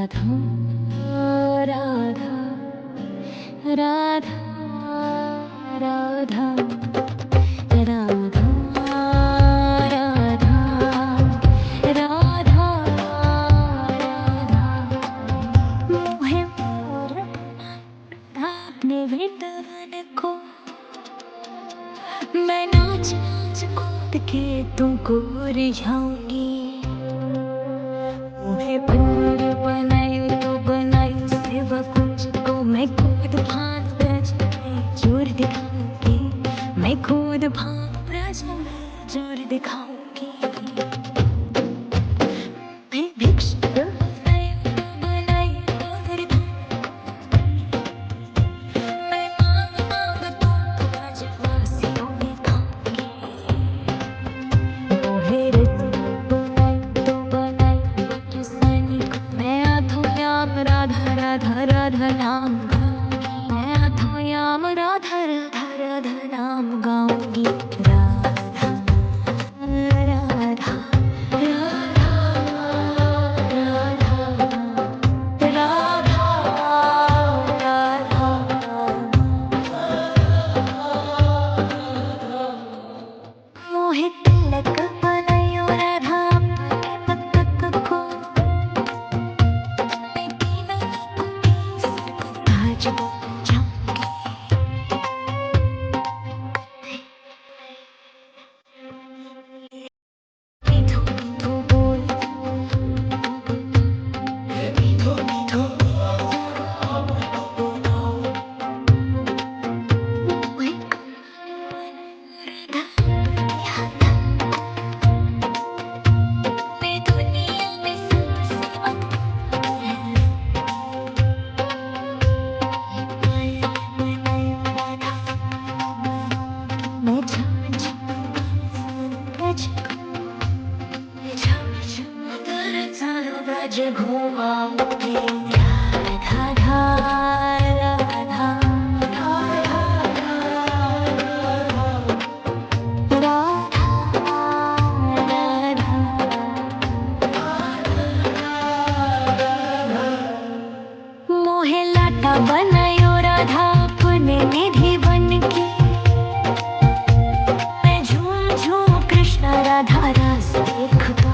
राधा राधा राधा राधा राधा राधा राधा मोहे मोर अपने वृंदावन को मैं नाच नाच कूद के तुमको रिझाऊंगी। मोहे बंदर बनायो तो बनायो सेवा कुंज को मैं खुद भान ब्रज में जोर दिखाऊंगी। मैं खुद भान ब्रज में जोर दिखाऊंगी। मैं भिक्षा बनायो तो बनायो हरदम मैं मांग मांग तो ब्रजवासियों में खाऊंगी। मोहे तो बनायो रसानी को मैं अथो याम राधा राधा राधा नाम गाऊंगी। मैं अथो याम राधा राधा राधा नाम गाऊंगी। राधा राधा मोहे तिलक बनायो राधा अपने मस्तक को मैं तीनों आज जाऊंगी। मीठो मीठो बोल मीठो मीठो मोहे राधा मैं दुनिया में सबसे मैं झम झम ब्रज झम झम सारा ब्रज घुमाऊंगी। राधा राधा मोहे लाटा बनायो राधा अपने निधि बन के मैं झूम झूम कृष्ण राधा रस देखता।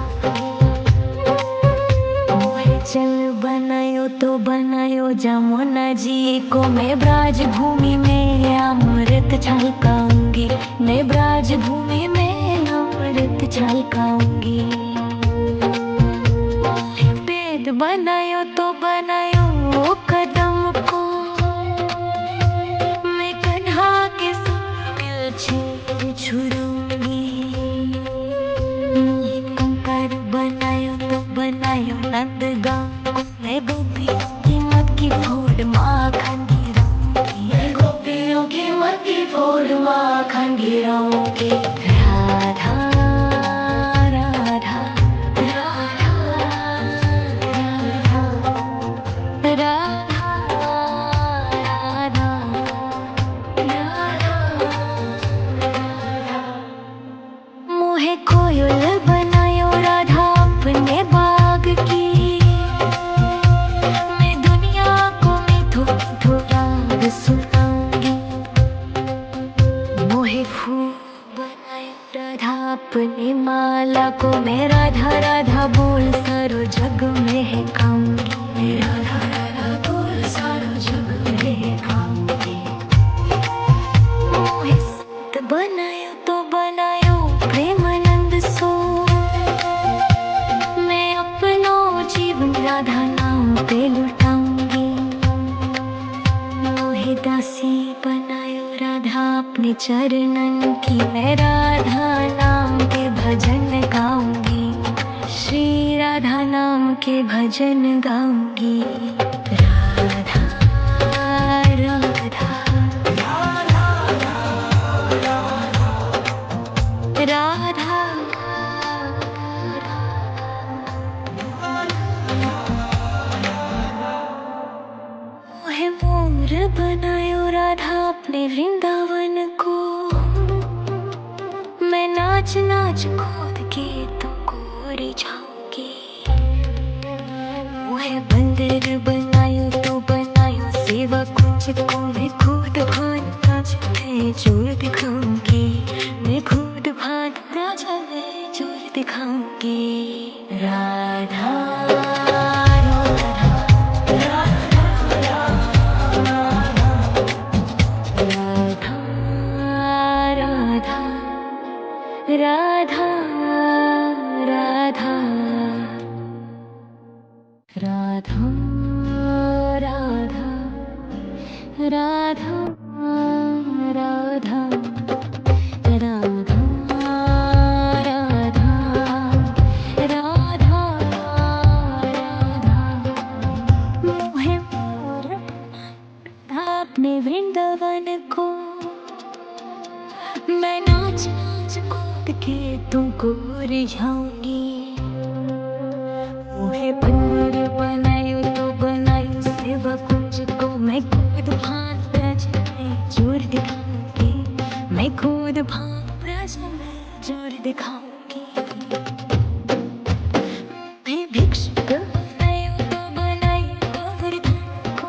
मोहे चल बनायो तो बनायो जमुना जी को मैं ब्राज भूमि में अमृत छलकाऊंगी। मैं ब्राज भूमि में अमृत छलकाऊंगी। पेट बनायो तो बनायो कदम को मैं कन्हा के संग छेड़ छुड़ूंगी। कंकर बनायो तो बनायो नंदगांव को मैं गोपियों की मत की फोड़ माखन गिराऊंगी। मैं गोपियों की मत की फोड़ माखन गिराऊंगी। राधा राधा मोहे कोयल बनायो राधा अपने बाग की मैं दुनिया को मीठो मीठो राग सुनाऊंगी। मोहे फूल बनायो राधा अपने माला को मैं राधा राधा बोल सारो जग में है गाऊंगी। राधा राधा बोल सारो जग में है गाऊंगी। मोहे संत बनायो तो बनायो प्रेमानंद सो मैं अपनो जीवन राधा नाम पे लुटाऊंगी। मोहे दासी बनायो राधा अपने चरणन की मैं राधा नाम के भजन गाऊंगी। श्री राधा नाम के भजन गाऊंगी। राधा राधा राधा मोहे मोर बनायो राधा अपने वृंदावन को मैं नाच नाच कूद के तुमको रिझाऊंगी। मोहे मोहे बंदर बनायो तो बनायो, सेवा कुछ को मैं खुद भान राजा मैं जोर दिखाऊंगी, मैं खुद भान राजा मैं जोर दिखाऊंगी। राधा राधा राधा राधा राधा राधा राधा राधा राधा राधा राधा मोहे मोर अपने वृंदावन को मैं नाच नाच कूद के तुमको रिझाऊंगी। मोहे बंदर बनायो तो बनायो, सेवा कुछ को मैं खुद भान राजा मैं जोर दिखाऊंगी, मैं खुद भान राजा मैं जोर दिखाऊंगी। मैं भिक्षुक बनायो तो बनायो गोवर्धन को,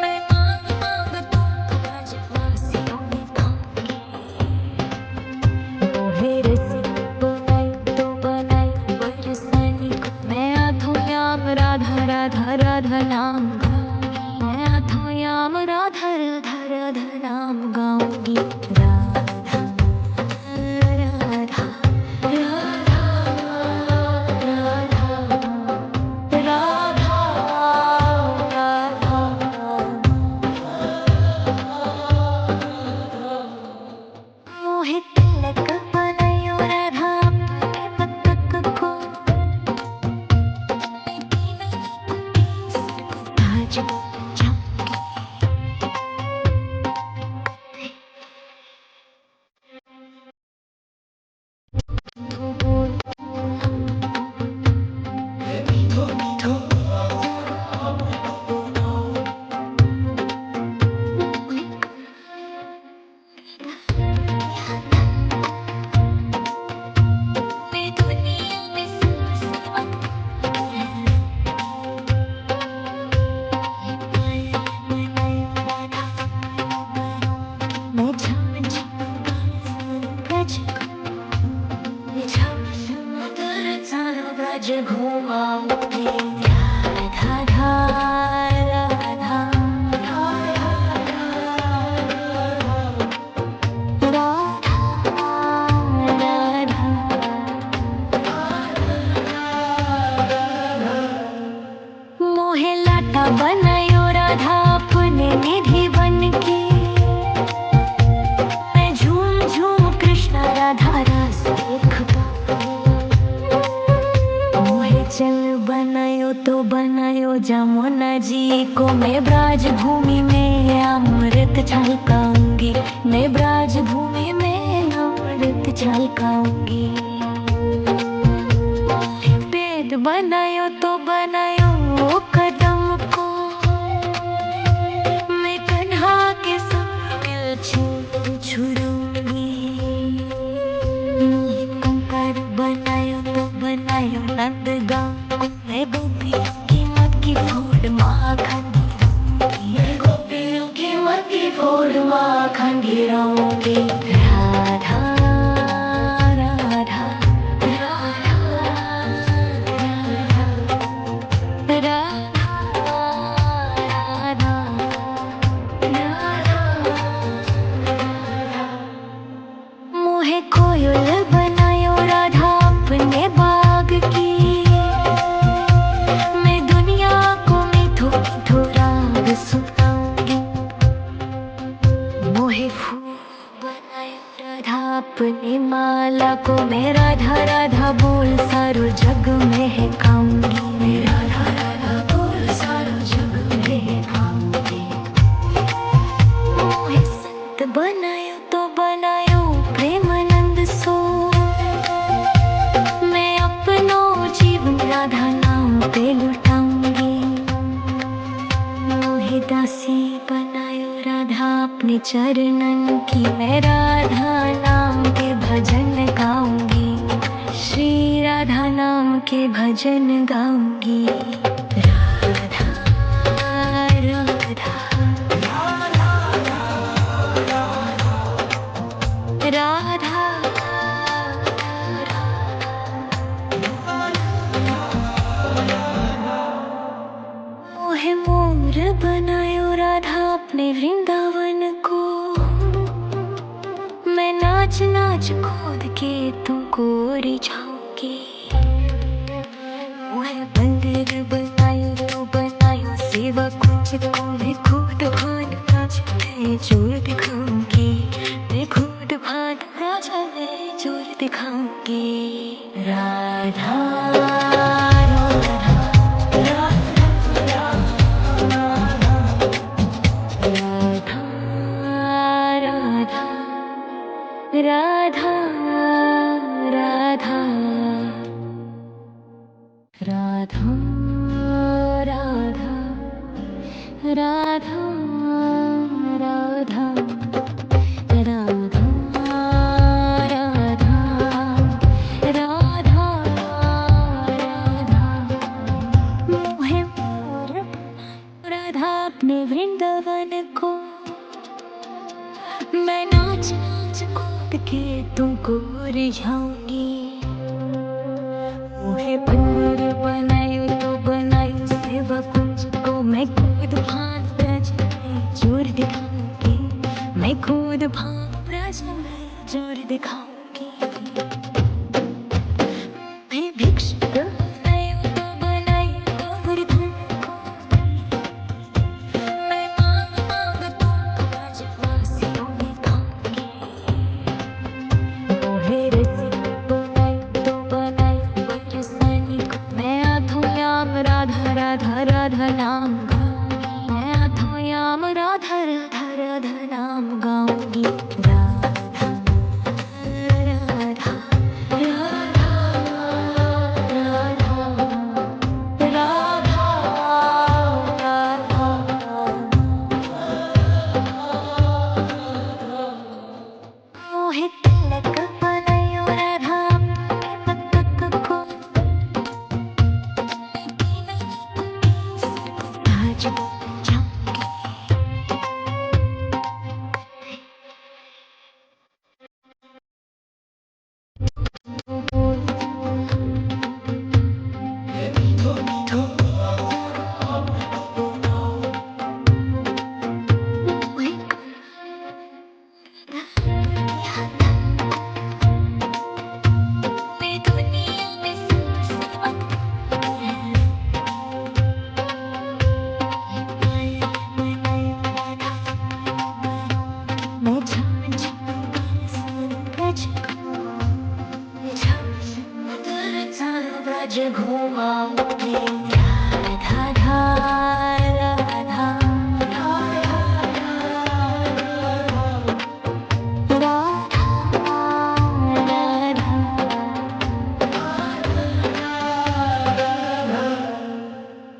मैं मांग मांग तो ब्रजवासियों में खाऊंगी। मोहे रसिक बनायो तो बनायो बरसाने को, मैं अथो याम राधा राधा राधा नाम गाऊंगी, मैं अथो याम राधा राधा राधा नाम गाऊंगी। राधा राधा मोहे तिलक बनायो राधा अपने मस्तक को, मैं दीवानी को केसर को ताज बनाऊंगी। मैं दुनिया में सबसे मैं झम झम सारा ब्रज घूमाऊंगी। राधा राधा मोहे लाटा बनायो राधा अपने निधि बन के, मैं झूम झूम कृष्ण राधा रस देखता। मोहे चल बनायो तो बनायो जमुना जी को, मैं ब्राज भूमि में अमृत छलकाऊंगी, मैं ब्राज भूमि में अमृत छलकाऊंगी। पेट बनायो तो बनायो कदम को, मैं कन्हा के संग मिल छुरूंगी। कंकर बनायो तो बनायो नंदगांव को, मैं गोपियों की मटकी फोड़ माखन गिराऊंगी, मैं गोपियों की मटकी फोड़ माखन गिराऊंगी। राधा राधा मोहे कोयल बनायो राधा अपने बाग की, मैं दुनिया को मीठो मीठो राग सुनाऊंगी। मोहे फूल बनायो राधा अपनी माला को, मैं राधा राधा बोल सारो जग महकाऊंगी, मैं राधा राधा बोल सारो जग महकाऊंगी। मोहे संत बनायो तो बनायो प्रेमानंद सो, मैं अपनो जीवन राधा नाम पे लुटाऊंगी। मोहे दासी बनायो राधा अपने चरणन की, मैं राधा नाम के भजन गाऊंगी। श्री राधा राधा नाम के भजन गाऊंगी। राधा राधा राधा मोहे मोर बनायो राधा अपने वृंदावन को। मैं नाच नाच कूद के तुमको रिझाऊंगी। मोहे बंदर बनायो तो बनायो सेवा कुछ को मैं खुद भान नाचते जोर दिखाऊंगी। मैं खुद भान नाचते जोर दिखाऊंगी। राधा राधा राधा राधा राधा राधा राधा राधा राधा राधा राधा मोहे मोर राधा अपने वृंदावन को। मैं नाच नाच कूद के तुमको रिझाऊंगी। मोहे बंदर बनायो तो बनायो सेवा कुछ को मैं खुद भान रचने जोर दिखाऊंगी। मैं खुद भान रचने जोर दिखाऊंगी। मैं भिक्षुक बनायो तो बनायो गोवर्धन को। मैं मांग मांग तुमको ब्रजवासियों में खाऊंगी। मोहे रसिक बनायो तो बनायो बरसाने को। मैं अथो याम राधा राधा राधा नाम गाऊंगी। मैं अथो याम राधा राधा राधा नाम गाऊंगी। राधा राधा मोहे तिलक बनायो राधा अपने मस्तक को। आज जाऊंगी। मैं दुनिया में सबसे मैं झम झम ब्रज ब्रज घूमाऊंगी। राधा राधा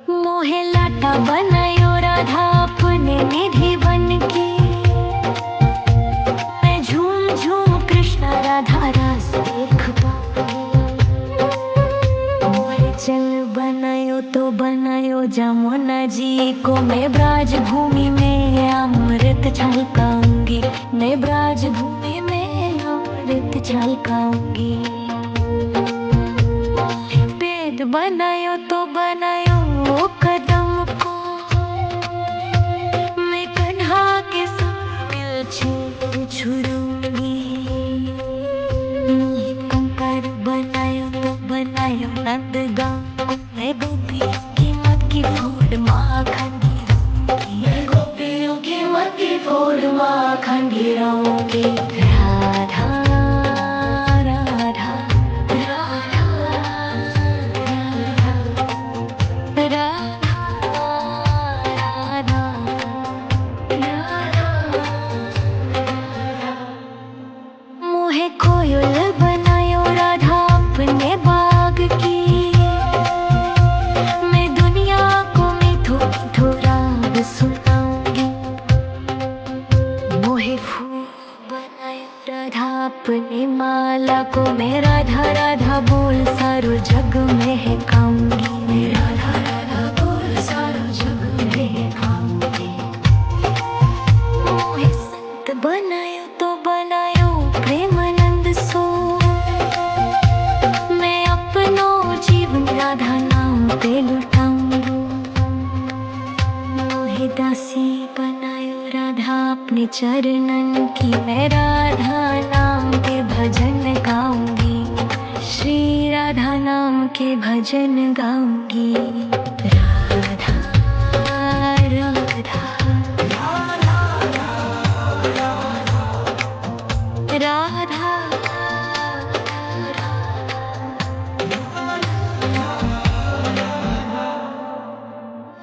मोहे लाटा बनायो राधा अपने निधि बन के। मैं झूम झूम कृष्ण राधा रास देख पाऊंगी। मोहे चल बनायो तो बनायो जमुना जी को। मैं ब्राज भूमि में अमृत छलकाऊंगी। मैं ब्राज भूमि में अमृत छलकाऊंगी। पेट बनायो तो बनायो कदम को। मैं कन्हा के संग मिल छू छुरूंगी। कंकर बनायो तो बनायो नंदगांव को। मैं गोपियों की मत की फोड़ माखन गिराऊंगी। मैं गोपियों की मत की फोड़ माखन गिराऊंगी। राधा राधा मोहे कोयल बनायो राधा अपने बाग की। मैं दुनिया को मीठो मीठो राग सुनाऊंगी। मोहे फूल पे लुटाऊं। मोहे दासी बनायो राधा अपने चरणन की, मैं राधा नाम के भजन गाऊंगी, श्री राधा नाम के भजन गाऊंगी। राधा राधा राधा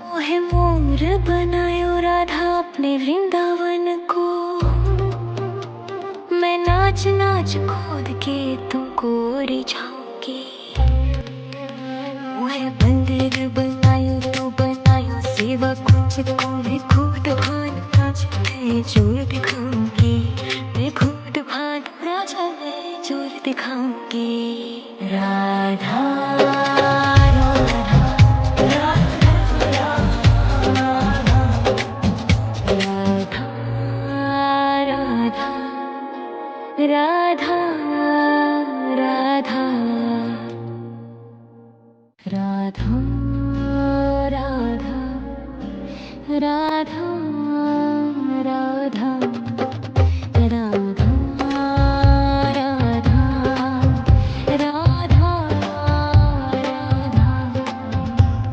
मोहे मोर बनायो राधा अपने वृंदावन को, मैं नाच नाच कूद के तुमको रिझाऊंगी। मोहे बंदर बनायो तो बनायो सेवा कुछ को, मैं खुद भान राजा में जोर दिखाऊंगी, मैं खुद भान राजा में जोर दिखाऊंगी। राधा राधा राधा राधा राधा राधा राधा राधा राधा राधा राधा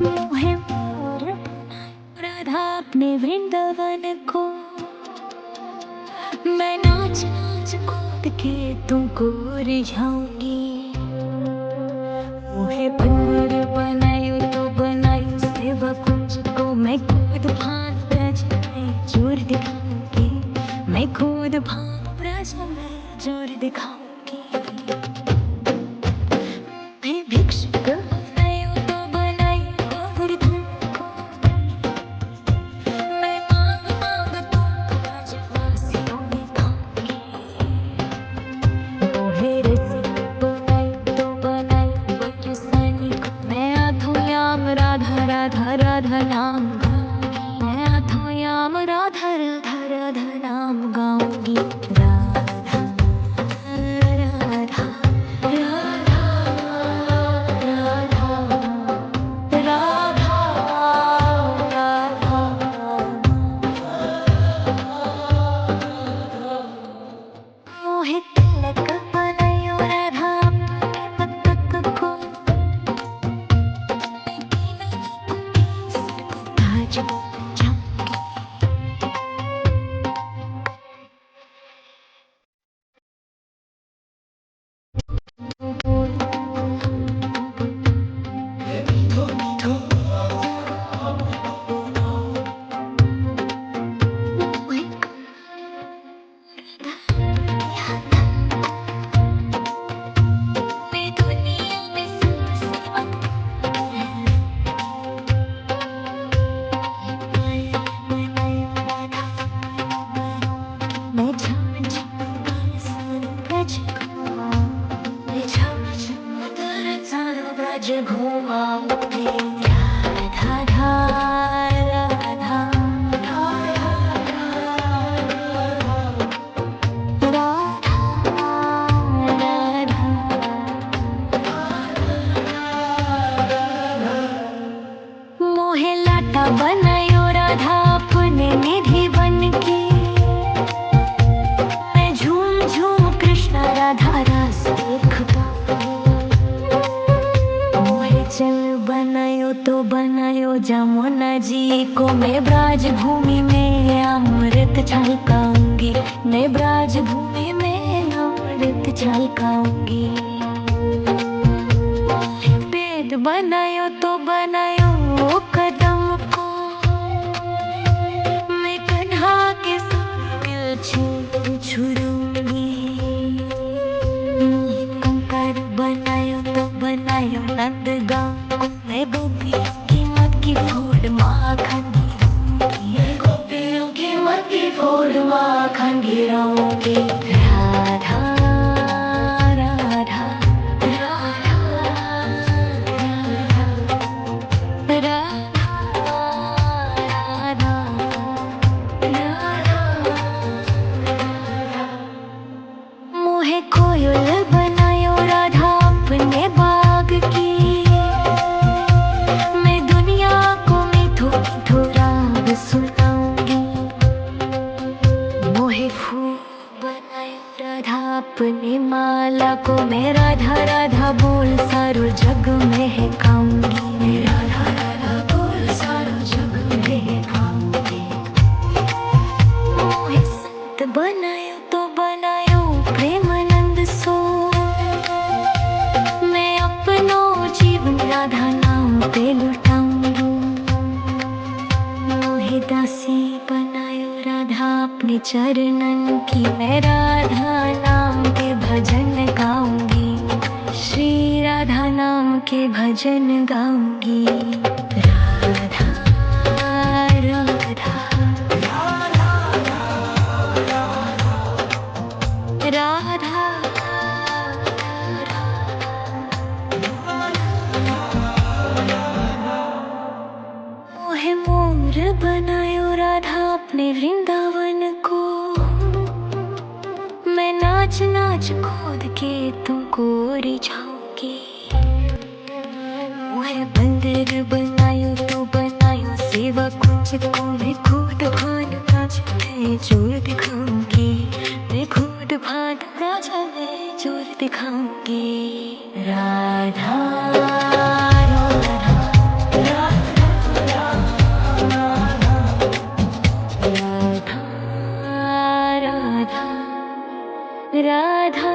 मोहे मोर राधा अपने वृंदावन को, मैं नाच नाच कूद के तुमको रिझाऊंगी। मोहे बंदर बनायो तो बनायो सेवा कुछ को, मैं खुद भान ब्रज में जोर दिखाऊंगी, मैं खुद भान ब्रज में जोर दिखाऊंगी। मैं भिक्षुक बनायो तो बनायो गोवर्धन को, मैं मांग मांग तो ब्रजवासियों में खाऊंगी। मोहे रसिक बनायो तो बनायो वज्रसेनी को, मैं अथो याम राधा राधा राधा नाम गाऊंगी, मैं अथो याम राधा राधा राधा नाम गाऊंगी। राधा राधा राधा राधा राधा मोहे तिलक बनायो राधा अपने मस्तक को, मैं बिना ताज जाऊंगी। मैं दुनिया में सबसे मैं झम झम दरअसल ब्रज घूमाऊं, मैं झम झम दरअसल ब्रज घूमाऊंगी। राधा राधा राधा मोहे लाटा बनायो राधा अपने निधि बन के, मैं झूम झूम कृष्ण राधा रास देखता। मोहे चल बनायो तो बनायो जमुना जी को, मैं ब्राज भूमि में अमृत छलकाऊंगी, मैं ब्राज भूमि में अमृत छलकाऊंगी। पेट बनायो तो बनायो कदम को, मैं कन्हा के संग मिल छुड़ूंगी। कंकर बनायो तो बनायो नंदगांव को, मैं गोपियों की मत की फोड़ माखन गिराऊंगी, मैं गोपियों की मत की फोड़ माखन गिराऊंगी। राधा राधा मोहे कोयल बनायो राधा अपने बाग की, दासी बनायो राधा अपने चरणन की। मैं राधा नाम के भजन गाऊंगी, श्री राधा नाम के भजन गाऊंगी। राधा राधा राधा मोहे मोर बनायो राधा अपने वृंदावन को। मैं नाच नाच कूद के तुमको रिझाऊंगी। मोहे बंदर बनायो तो बनायो सेवा कुंज को। मैं खुद भान नाच में जोर दिखाऊंगी, मैं खुद भान नाच में जोर दिखाऊंगी। राधा राधा राधा राधा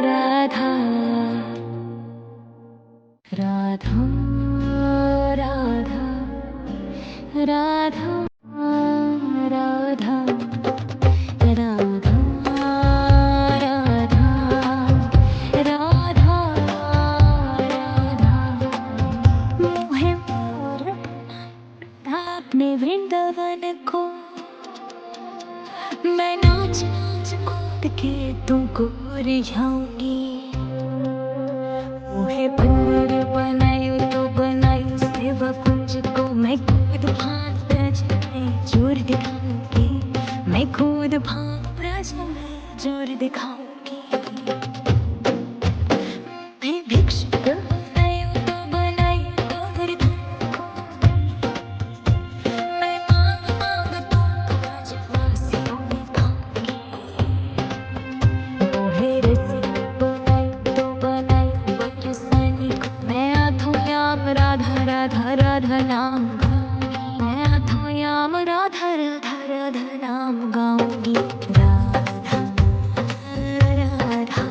राधा राधा राधा राधा राधा राधा राधा मोहे मोर अपने वृंदावन को। मैं नाच नाच कूद के तुमको रिझाऊंगी। मोहे बंदर बनायो तो बनायो सेवा कुंज को। मैं खुद भान ब्रज में जोर दिखाऊंगी, मैं खुद भान ब्रज में जोर दिखाऊंगी। मैं भिक्षुक बनायो तो बनायो गोवर्धन को। मैं मांग मांग तो ब्रजवासियों में खाऊंगी। मोहे रसिक बनायो तो बनायो बरसाने को। मैं अथो याम राधा राधा राधा नाम गाऊंगी। मैं अथो याम राधा राधा राधा नाम गाऊंगी। राधा राधा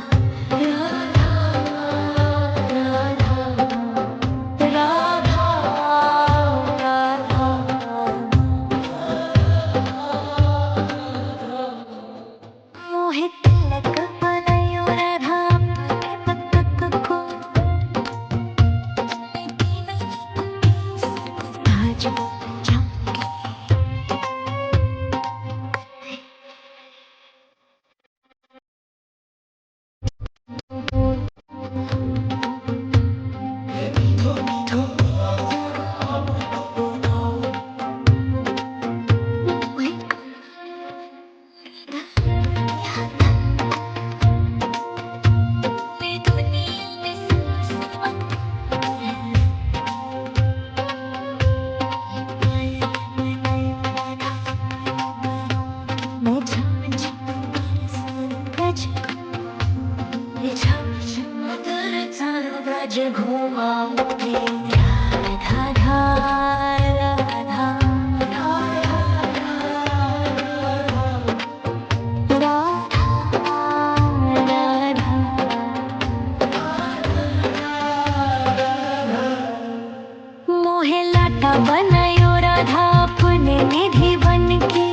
राधा राधा मोहे तिलक बनायो राधा अपने मस्तक को। मैं तीनों ताज जाऊंगी। मैं दुनिया में मैं झम झम ब्रज मैं झम झम ब्रज घुमाऊंगी। राधा राधा मोहे लाटा बनायो राधा अपने निधि बन के।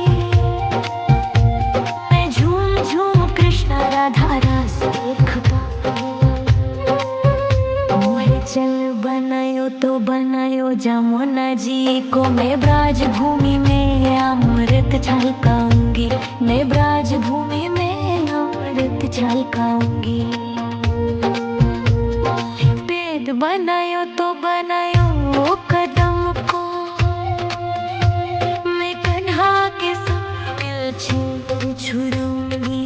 मैं झूम झूम कृष्ण राधा रस देखता। मोहे चल बनायो तो बनायो जमुना जी को। मैं ब्राज भूमि में अमृत छलकाऊंगी, मैं ब्राज भूमि में अमृत छलकाऊंगी। पेड़ बनायो तो बनायो कदम को। मैं कन्हा के संग मिल छुड़ूंगी।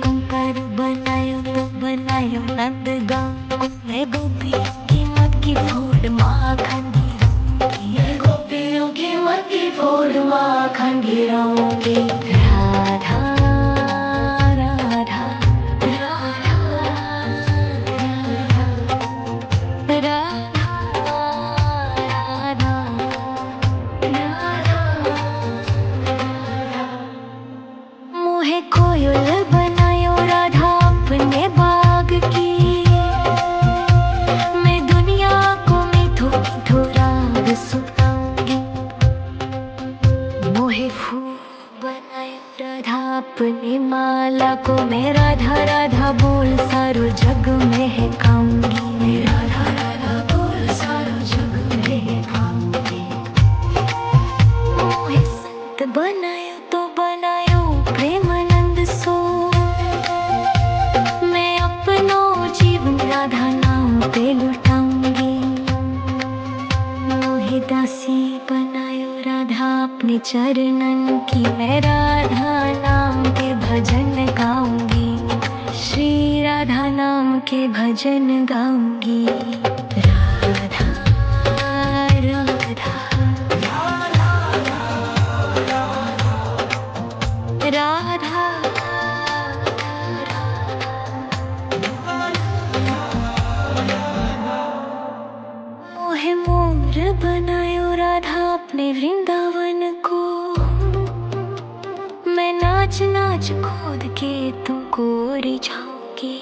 कंकर बनायो तो बनायो नंदगांव को। मैं गोपियों की मत की फोड़ माखन गिराऊंगी, गोपियों की मत की फोड़ माखन गिराऊंगी। राधा राधा मोहे कोयल बनायो राधा अपने बाग की। मैं दुनिया को मीठो मीठो राग सुनाऊंगी। को मैं राधा राधा बोल सारो जग में है गाऊंगी। मैं राधा राधा बोल सारो जग में है गाऊंगी। मोहे संत बनायो तो बनायो प्रेमानंद सो, मैं अपनो जीवन राधा नाम पे लुटाऊंगी। मोहे दासी बनायो राधा अपने चरणन की, मैं राधा नाम के भजन गाऊंगी। श्री राधा नाम के भजन गाऊंगी। राधा राधा राधा मोहे मोर बनायो राधा अपने वृंदावन को, मैं नाच नाच खोद के तुमको रिझाऊंगी।